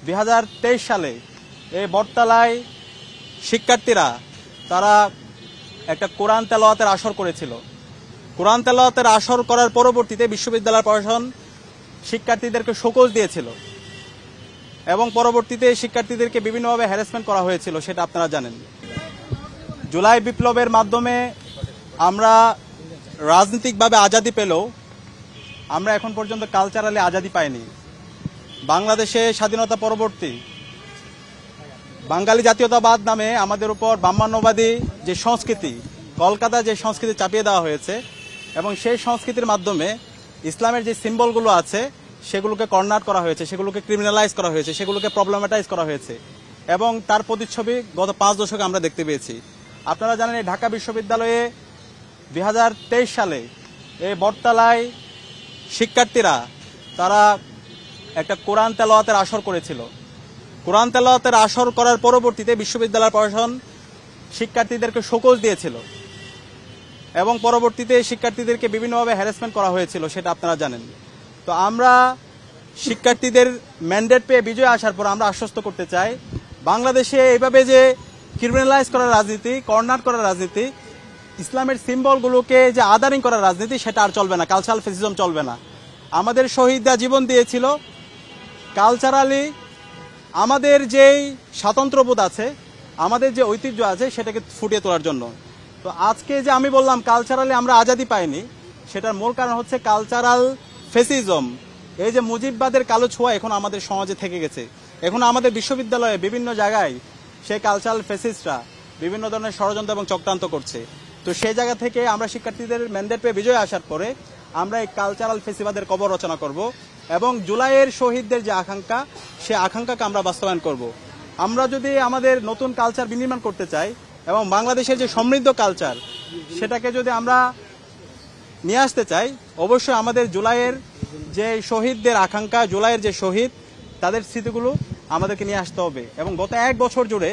2023 সালে এই বটতলায় শিক্ষার্থীরা তারা একটা কোরআন তেলাওয়াতের আসর করেছিল। কোরআন তেলাওয়াতের আসর করার পরবর্তীতে বিশ্ববিদ্যালয় প্রশাসন শিক্ষার্থীদেরকে শোকজ দিয়েছিল এবং পরবর্তীতে শিক্ষার্থীদেরকে বিভিন্নভাবে হ্যারাসমেন্ট করা হয়েছিল, সেটা আপনারা জানেন। জুলাই বিপ্লবের মাধ্যমে আমরা রাজনৈতিকভাবে আজাদি পেলেও আমরা এখন পর্যন্ত কালচারালি আজাদি পাইনি। বাংলাদেশে স্বাধীনতা পরবর্তী বাঙালি জাতীয়তাবাদ নামে আমাদের উপর ব্রাহ্মণ্যবাদী যে সংস্কৃতি, কলকাতা যে সংস্কৃতি চাপিয়ে দেওয়া হয়েছে এবং সেই সংস্কৃতির মাধ্যমে ইসলামের যে সিম্বলগুলো আছে সেগুলোকে কর্নার করা হয়েছে, সেগুলোকে ক্রিমিনালাইজ করা হয়েছে, সেগুলোকে প্রবলেমেটাইজ করা হয়েছে এবং তার প্রতিচ্ছবি গত 5 দশকে আমরা দেখতে পেয়েছি। আপনারা জানেন এই ঢাকা বিশ্ববিদ্যালয়ে 2023 সালে এই বটতলায় শিক্ষার্থীরা তারা একটা কোরআন তেলাওয়াতের আসর করেছিল। কোরআন তেলাওয়াতের আসর করার পরবর্তীতে বিশ্ববিদ্যালয় প্রশাসন শিক্ষার্থীদেরকে শোকজ দিয়েছিল এবং পরবর্তীতে শিক্ষার্থীদেরকে বিভিন্নভাবে হ্যারাসমেন্ট করা হয়েছিল, সেটা আপনারা জানেন। তো আমরা শিক্ষার্থীদের ম্যান্ডেট পেয়ে বিজয় আসার পর আমরা আশ্বস্ত করতে চাই, বাংলাদেশে এইভাবে যে ক্রিমিনালাইজ করার রাজনীতি, কর্নার করার রাজনীতি, ইসলামের সিম্বলগুলোকে যে আদারিং করার রাজনীতি, সেটা আর চলবে না। কালচারাল ফেসিজম চলবে না। আমাদের শহীদরা জীবন দিয়েছিল কালচারালি আমাদের যেই স্বাতন্ত্র্যবোধ আছে, আমাদের যে ঐতিহ্য আছে সেটাকে ফুটিয়ে তোলার জন্য। তো আজকে যে আমি বললাম কালচারালি আমরা আজাদি পাইনি, সেটার মূল কারণ হচ্ছে কালচারাল ফেসিজম। এই যে মুজিববাদের কালো ছোঁয়া এখন আমাদের সমাজে থেকে গেছে। এখন আমাদের বিশ্ববিদ্যালয়ে বিভিন্ন জায়গায় সেই কালচারাল ফেসিস্টরা বিভিন্ন ধরনের ষড়যন্ত্র এবং চক্রান্ত করছে। তো সেই জায়গা থেকে আমরা শিক্ষার্থীদের ম্যান্ডেট পেয়ে বিজয় আসার পরে আমরা এই কালচারাল ফেসিবাদের কবর রচনা করব এবং জুলাইয়ের শহীদদের যে আকাঙ্ক্ষা, সে আকাঙ্ক্ষাকে আমরা বাস্তবায়ন করব। আমরা যদি আমাদের নতুন কালচার বিনির্মাণ করতে চাই এবং বাংলাদেশের যে সমৃদ্ধ কালচার সেটাকে যদি আমরা নিয়ে আসতে চাই, অবশ্যই আমাদের জুলাইয়ের যে শহীদদের আকাঙ্ক্ষা, জুলাইয়ের যে শহীদ, তাদের স্মৃতিগুলো আমাদেরকে নিয়ে আসতে হবে। এবং গত 1 বছর জুড়ে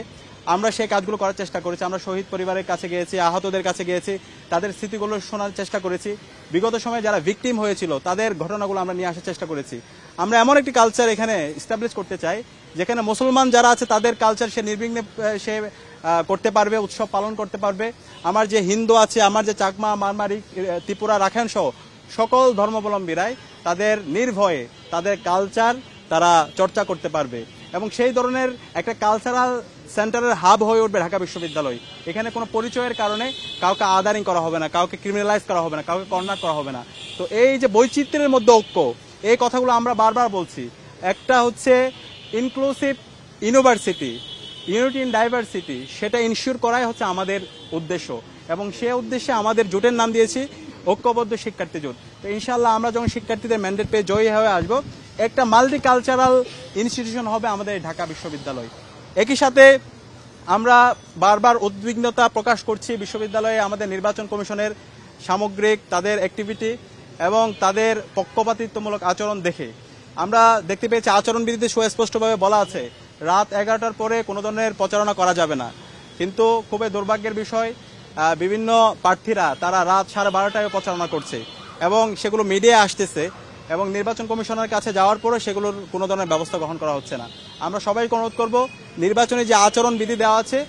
আমরা সেই কাজগুলো করার চেষ্টা করেছি। আমরা শহীদ পরিবারের কাছে গিয়েছি, আহতদের কাছে গিয়েছি, তাদের স্মৃতিগুলো শোনার চেষ্টা করেছি। বিগত সময়ে যারা ভিকটিম হয়েছিল তাদের ঘটনাগুলো আমরা নিয়ে আসার চেষ্টা করেছি। আমরা এমন একটি কালচার এখানে এস্টাবলিশ করতে চাই যেখানে মুসলমান যারা আছে তাদের কালচার সে নির্বিঘ্নে সে করতে পারবে, উৎসব পালন করতে পারবে। আমার যে হিন্দু আছে, আমার যে চাকমা, মারমারি, ত্রিপুরা, রাখাইন সহ সকল ধর্মাবলম্বীরাই তাদের নির্ভয়ে তাদের কালচার তারা চর্চা করতে পারবে এবং সেই ধরনের একটা কালচারাল সেন্টারের হাব হয়ে উঠবে ঢাকা বিশ্ববিদ্যালয়। এখানে কোনো পরিচয়ের কারণে কাউকে আদারিং করা হবে না, কাউকে ক্রিমিনালাইজ করা হবে না, কাউকে কর্নার করা হবে না। তো এই যে বৈচিত্র্যের মধ্যে ঐক্য, এই কথাগুলো আমরা বারবার বলছি। একটা হচ্ছে inclusive university, unity in diversity, সেটা ইনশিওর করাই হচ্ছে আমাদের উদ্দেশ্য এবং সে উদ্দেশ্যে আমাদের জোটের নাম দিয়েছি ঐক্যবদ্ধ শিক্ষার্থী জোট। তো ইনশাআল্লাহ আমরা যখন শিক্ষার্থীদের ম্যান্ডেট পেয়ে জয়ী হয়ে আসবো, একটা মাল্টি কালচারাল ইনস্টিটিউশন হবে আমাদের ঢাকা বিশ্ববিদ্যালয়। একই সাথে আমরা বারবার উদ্বিগ্নতা প্রকাশ করছি বিশ্ববিদ্যালয়ে আমাদের নির্বাচন কমিশনের সামগ্রিক তাদের অ্যাক্টিভিটি এবং তাদের পক্ষপাতিত্বমূলক আচরণ দেখে। আমরা দেখতে পেয়েছি আচরণবিধিতে সুস্পষ্টভাবে বলা আছে রাত 11টার পরে কোনো ধরনের প্রচারণা করা যাবে না, কিন্তু খুবই দুর্ভাগ্যের বিষয় বিভিন্ন প্রার্থীরা তারা রাত 12:30টায় প্রচারণা করছে এবং সেগুলো মিডিয়ায় আসতেছে এবং নির্বাচন কমিশনের কাছে যাওয়ার পরে সেগুলোর কোনো ধরনের ব্যবস্থা গ্রহণ করা হচ্ছে না। আমরা সবাইকে অনুরোধ করব নির্বাচনে যে আচরণ বিধি দেওয়া আছে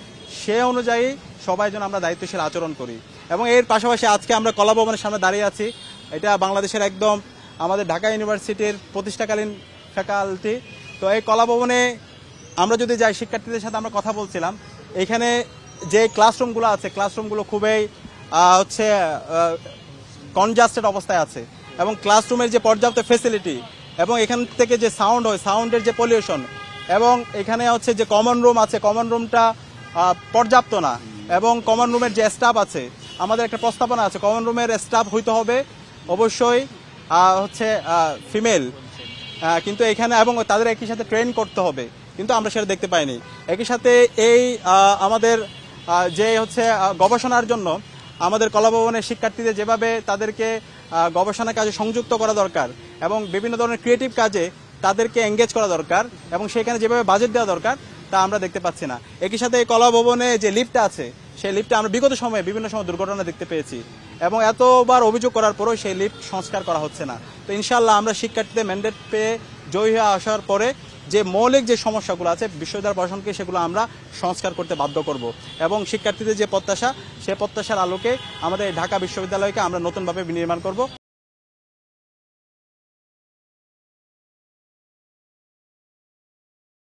সে অনুযায়ী সবাই যেন আমরা দায়িত্বশীল আচরণ করি। এবং এর পাশাপাশি আজকে আমরা কলা ভবনের সামনে দাঁড়িয়ে আছি, এটা বাংলাদেশের একদম আমাদের ঢাকা ইউনিভার্সিটির প্রতিষ্ঠাকালীন ফ্যাকাল্টি। তো এই কলা ভবনে আমরা যদি যাই, শিক্ষার্থীদের সাথে আমরা কথা বলছিলাম, এখানে যে ক্লাসরুমগুলো আছে ক্লাসরুমগুলো খুবই হচ্ছে কনজাস্টেড অবস্থায় আছে এবং ক্লাসরুমের যে পর্যাপ্ত ফেসিলিটি এবং এখান থেকে যে সাউন্ড হয়, সাউন্ডের যে পলিউশন এবং এখানে হচ্ছে যে কমন রুম আছে, কমন রুমটা পর্যাপ্ত না এবং কমন রুমের যে স্টাফ আছে, আমাদের একটা প্রস্তাবনা আছে কমন রুমের স্টাফ হইতে হবে অবশ্যই হচ্ছে ফিমেল, কিন্তু এখানে এবং তাদের একই সাথে ট্রেন করতে হবে, কিন্তু আমরা সেটা দেখতে পাইনি। একই সাথে এই আমাদের যে হচ্ছে গবেষণার জন্য আমাদের কলাভবনের শিক্ষার্থীদের যেভাবে তাদেরকে গবেষণা কাজে সংযুক্ত করা দরকার এবং বিভিন্ন ধরনের ক্রিয়েটিভ কাজে তাদেরকে এঙ্গেজ করা দরকার এবং সেখানে যেভাবে বাজেট দেওয়া দরকার তা আমরা দেখতে পাচ্ছি না। একই সাথে এই কলাভবনে যে লিফটটা আছে সেই লিফটে আমরা বিগত সময়ে বিভিন্ন সময় দুর্ঘটনা দেখতে পেয়েছি এবং এতবার অভিযোগ করার পরেও সেই লিফট সংস্কার করা হচ্ছে না। তো ইনশাআল্লাহ আমরা শিক্ষার্থীদের ম্যান্ডেট পেয়ে জয়ী হয়ে আসার পরে যে মৌলিক যে সমস্যাগুলো আছে বিশ্ববিদ্যালয় প্রশাসনকে সেগুলো আমরা সংস্কার করতে বাধ্য করব এবং শিক্ষার্থীদের যে প্রত্যাশা সেই প্রত্যাশার আলোকে আমাদের ঢাকা বিশ্ববিদ্যালয়কে আমরা নতুনভাবে বিনির্মাণ করব।